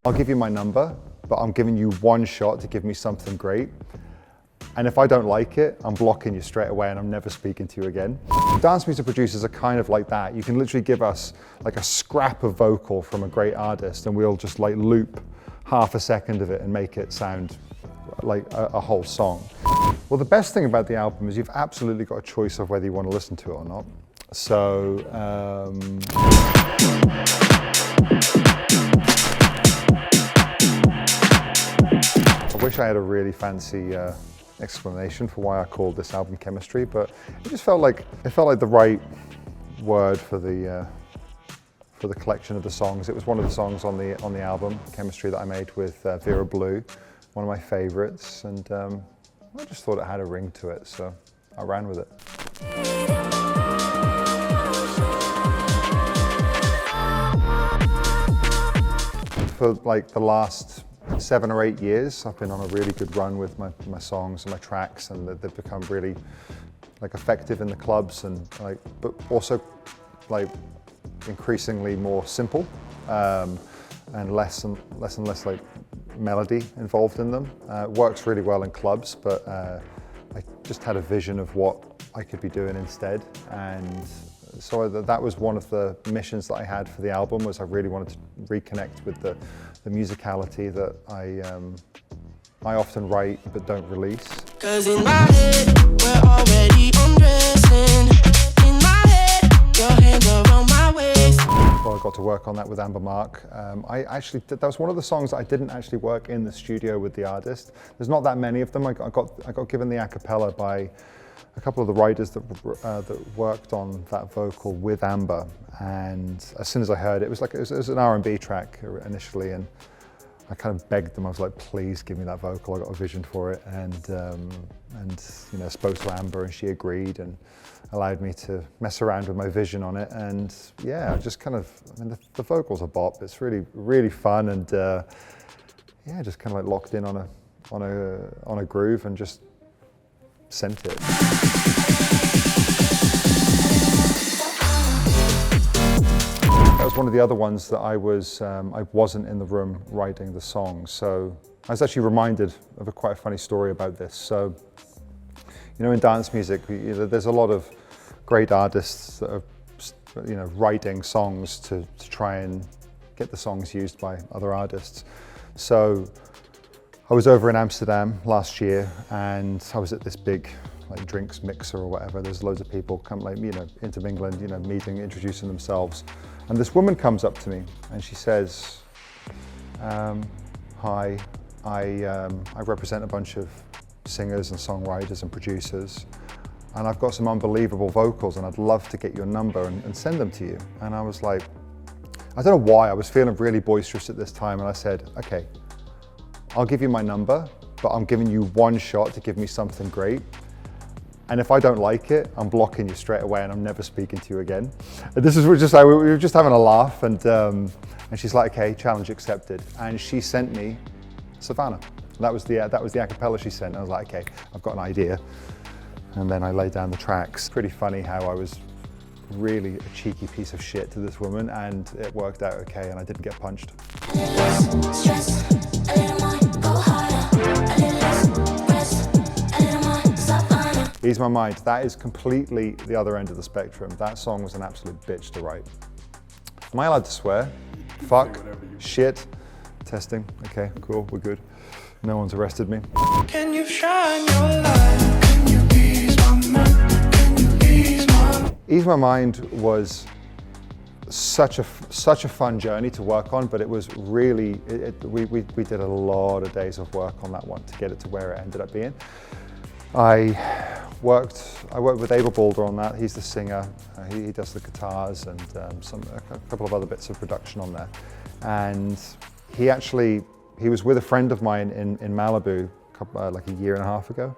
I'll give you my number, but I'm giving you one shot to give me something great. And if I don't like it, I'm blocking you straight away and I'm never speaking to you again. Dance music producers are kind of like that. You can literally give us like a scrap of vocal from a great artist and we'll just like loop half a second of it and make it sound like a whole song. Well, the best thing about the album is you've absolutely got a choice of whether you want to listen to it or not. So, I wish I had a really fancy explanation for why I called this album Chemistry, but it just felt like the right word for the collection of the songs. It was one of the songs on the album Chemistry that I made with Vera Blue, one of my favorites, and I just thought it had a ring to it, so I ran with it. For like the last 7 or 8 years, I've been on a really good run with my songs and my tracks, and they've become really like effective in the clubs, and like, but also like increasingly more simple and less and less like melody involved in them. It works really well in clubs, but I just had a vision of what I could be doing instead, and so that was one of the missions that I had for the album. Was I really wanted to reconnect with the musicality that I often write but don't release. 'Cause in my head, we're already undressing. In my head, your hands are on my waist. Well, I got to work on that with Amber Mark. That was one of the songs that I didn't actually work in the studio with the artist. There's not that many of them. I got given the a cappella by a couple of the writers that worked on that vocal with Amber, and as soon as I heard it, it was an R&B track initially, and I kind of begged them. I was like, please give me that vocal. I got a vision for it, and you know, spoke to Amber, and she agreed and allowed me to mess around with my vision on it. And yeah, I just kind of, I mean, the vocals are bop. It's really fun, and yeah, just kind of like locked in on a groove and just sent it. That was one of the other ones that I wasn't in the room writing the song. So I was actually reminded of quite a funny story about this. So, you know, in dance music, there's a lot of great artists that are, you know, writing songs to try and get the songs used by other artists. So I was over in Amsterdam last year, and I was at this big like drinks mixer or whatever. There's loads of people come, like, you know, intermingling, you know, meeting, introducing themselves. And this woman comes up to me and she says, hi, I represent a bunch of singers and songwriters and producers, and I've got some unbelievable vocals, and I'd love to get your number and send them to you. And I was like, I don't know why, I was feeling really boisterous at this time, and I said, okay, I'll give you my number, but I'm giving you one shot to give me something great. And if I don't like it, I'm blocking you straight away and I'm never speaking to you again. And we were just having a laugh, and she's like, okay, challenge accepted. And she sent me Savana. That was the a cappella she sent. I was like, okay, I've got an idea. And then I laid down the tracks. Pretty funny how I was really a cheeky piece of shit to this woman, and it worked out okay, and I didn't get punched. Ease My Mind, that is completely the other end of the spectrum. That song was an absolute bitch to write. Am I allowed to swear? Fuck, shit, testing, okay, cool, we're good. No one's arrested me. Can you shine your light? Can you ease my mind? Can you ease my mind? Ease My Mind was such a fun journey to work on, but it was really, we did a lot of days of work on that one to get it to where it ended up being. I worked with Abel Boulder on that. He's the singer. He does the guitars and a couple of other bits of production on there. And he was with a friend of mine in Malibu like a year and a half ago.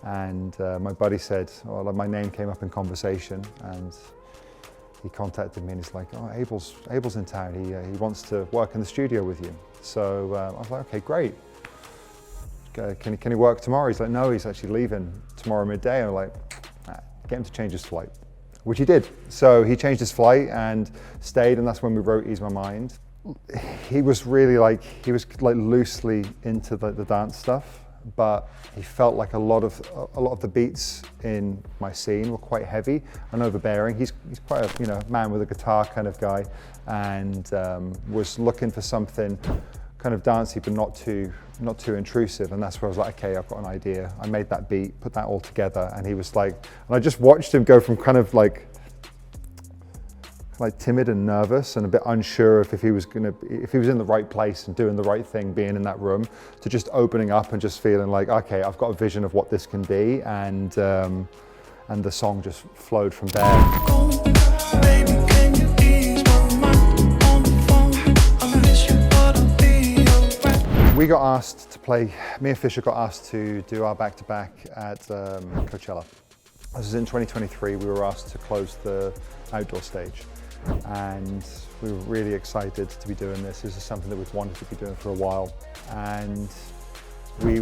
And my buddy said, oh, my name came up in conversation, and he contacted me and he's like, oh, Abel's in town. He wants to work in the studio with you. So I was like, okay, great. Can he work tomorrow? He's like, no, he's actually leaving tomorrow midday. And I'm like, get him to change his flight, which he did. So he changed his flight and stayed, and that's when we wrote Ease My Mind. he was really like, he was like loosely into the dance stuff, but he felt like a lot of the beats in my scene were quite heavy and overbearing. He's quite a, you know, man with a guitar kind of guy, and was looking for something kind of dancey but not too intrusive, and that's where I was like, okay, I've got an idea. I made that beat, put that all together, and he was like, and I just watched him go from kind of like timid and nervous and a bit unsure if he was in the right place and doing the right thing, being in that room, to just opening up and just feeling like, okay, I've got a vision of what this can be, and the song just flowed from there. We got asked to play, me and Fisher got asked to do our back-to-back at Coachella. This is in 2023, we were asked to close the outdoor stage. And we were really excited to be doing this. This is something that we've wanted to be doing for a while. And we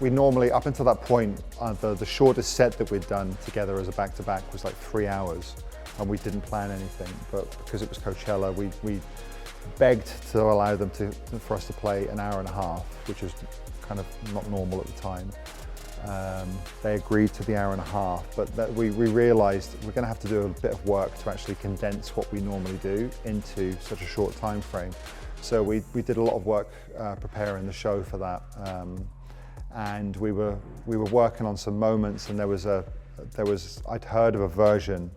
normally, up until that point, the shortest set that we'd done together as a back-to-back was like 3 hours, and we didn't plan anything. But because it was Coachella, we begged to allow them for us to play an hour and a half, which was kind of not normal at the time. They agreed to the hour and a half, but we realised we're going to have to do a bit of work to actually condense what we normally do into such a short time frame. So we did a lot of work preparing the show for that, and we were working on some moments, and I'd heard of a version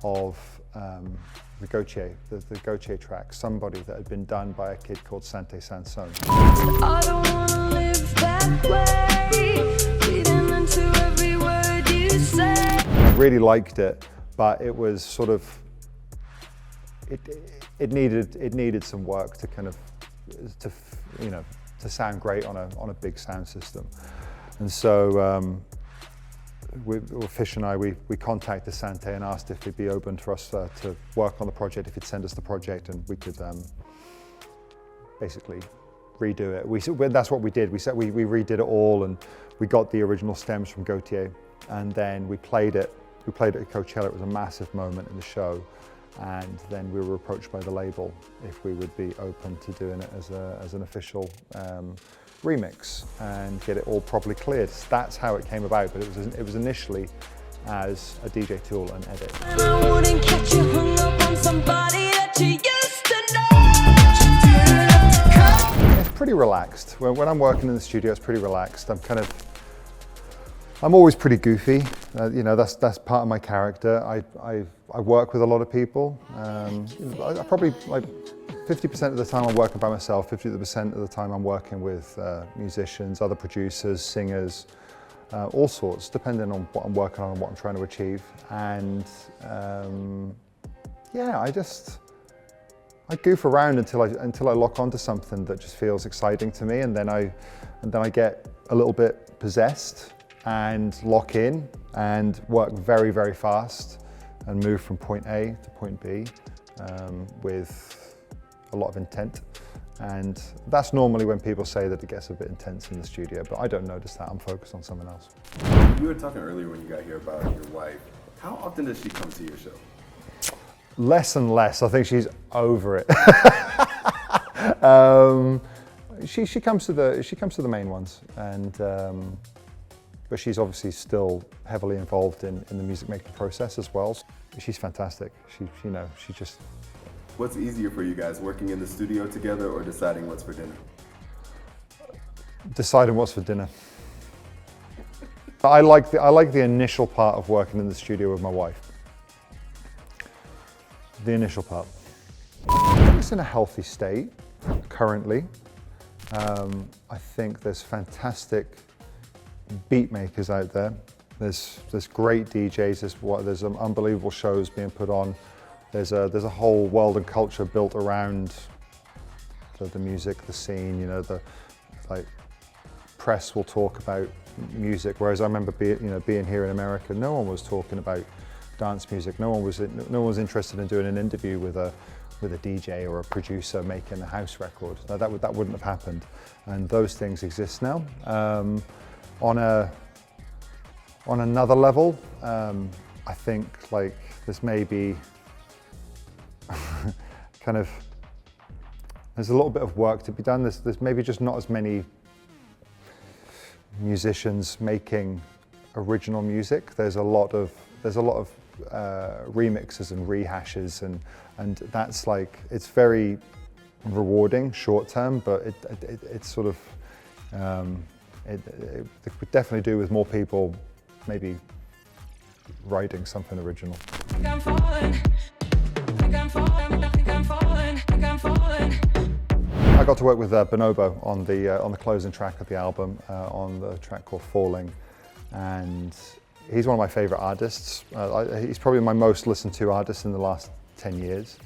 of the Gotye, the Gotye track, Somebody, that had been done by a kid called Sante Sansone. I don't wanna live that way, reading into every word you say. I really liked it, but it was sort of, it needed some work to kind of, to sound great on a big sound system. And so Fish and I, we contacted Sante and asked if he'd be open for us to work on the project, if he'd send us the project, and we could basically redo it. That's what we did. We redid it all, and we got the original stems from Gotye, and then we played it. We played it at Coachella. It was a massive moment in the show, and then we were approached by the label if we would be open to doing it as an official remix and get it all properly cleared. That's how it came about, but it was initially as a DJ tool and edit. And I wouldn't catch you hung up on somebody that you used to know. It's pretty relaxed. When I'm working in the studio, it's pretty relaxed. I'm always pretty goofy. You know, that's part of my character. I work with a lot of people. I probably, like, 50% of the time I'm working by myself, 50% of the time I'm working with musicians, other producers, singers, all sorts, depending on what I'm working on and what I'm trying to achieve. And yeah, I goof around until I lock onto something that just feels exciting to me, and then I get a little bit possessed and lock in and work very, very fast and move from point A to point B with a lot of intent. And that's normally when people say that it gets a bit intense in the studio, but I don't notice that. I'm focused on someone else. You were talking earlier when you got here about your wife. How often does she come to your show? Less and less. I think she's over it. She comes to the main ones, and but she's obviously still heavily involved in the music making process as well. She's fantastic. She just. What's easier for you guys, working in the studio together or deciding what's for dinner? Deciding what's for dinner. I like the initial part of working in the studio with my wife. The initial part. It's in a healthy state currently. I think there's fantastic beat makers out there. There's great DJs. There's unbelievable shows being put on. There's a whole world and culture built around the music, the scene. You know, the press will talk about music, whereas I remember being here in America, no one was talking about dance music. No one was interested in doing an interview with a DJ or a producer making a house record. That wouldn't have happened, and those things exist now. On another level, I think there's maybe kind of, there's a little bit of work to be done. There's maybe just not as many musicians making original music. There's a lot of remixes and rehashes, and that's like, it's very rewarding short term, but it's sort of it could definitely do with more people maybe writing something original. I got to work with Bonobo on the closing track of the album, on the track called Falling, and he's one of my favorite artists. He's probably my most listened to artist in the last 10 years.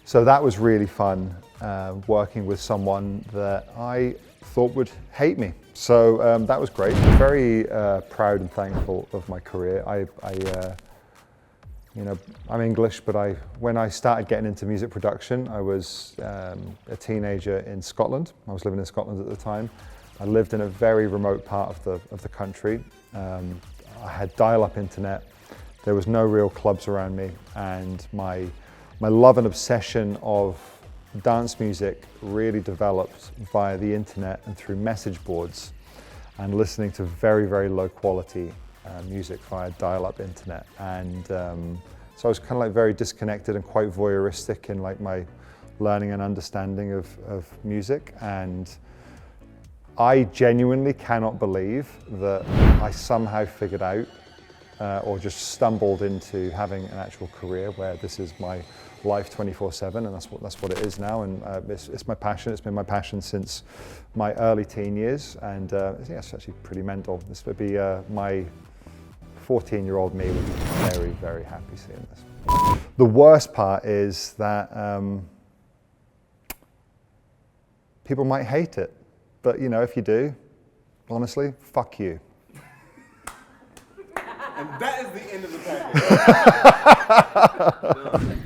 So that was really fun, working with someone that I thought would hate me. So that was great. I'm very proud and thankful of my career. You know, I'm English, but when I started getting into music production, I was a teenager in Scotland. I was living in Scotland at the time. I lived in a very remote part of the country. I had dial-up internet. There was no real clubs around me, and my love and obsession of dance music really developed via the internet and through message boards and listening to very, very low quality music via dial-up internet. And so I was kind of like very disconnected and quite voyeuristic in like my learning and understanding of music. And I genuinely cannot believe that I somehow figured out or just stumbled into having an actual career where this is my life 24/7, and that's what it is now. And it's my passion. It's been my passion since my early teen years, and yeah, it's actually pretty mental. This would be my 14-year-old me would be very, very happy seeing this. The worst part is that people might hate it, but you know, if you do, honestly, fuck you. And that is the end of the package.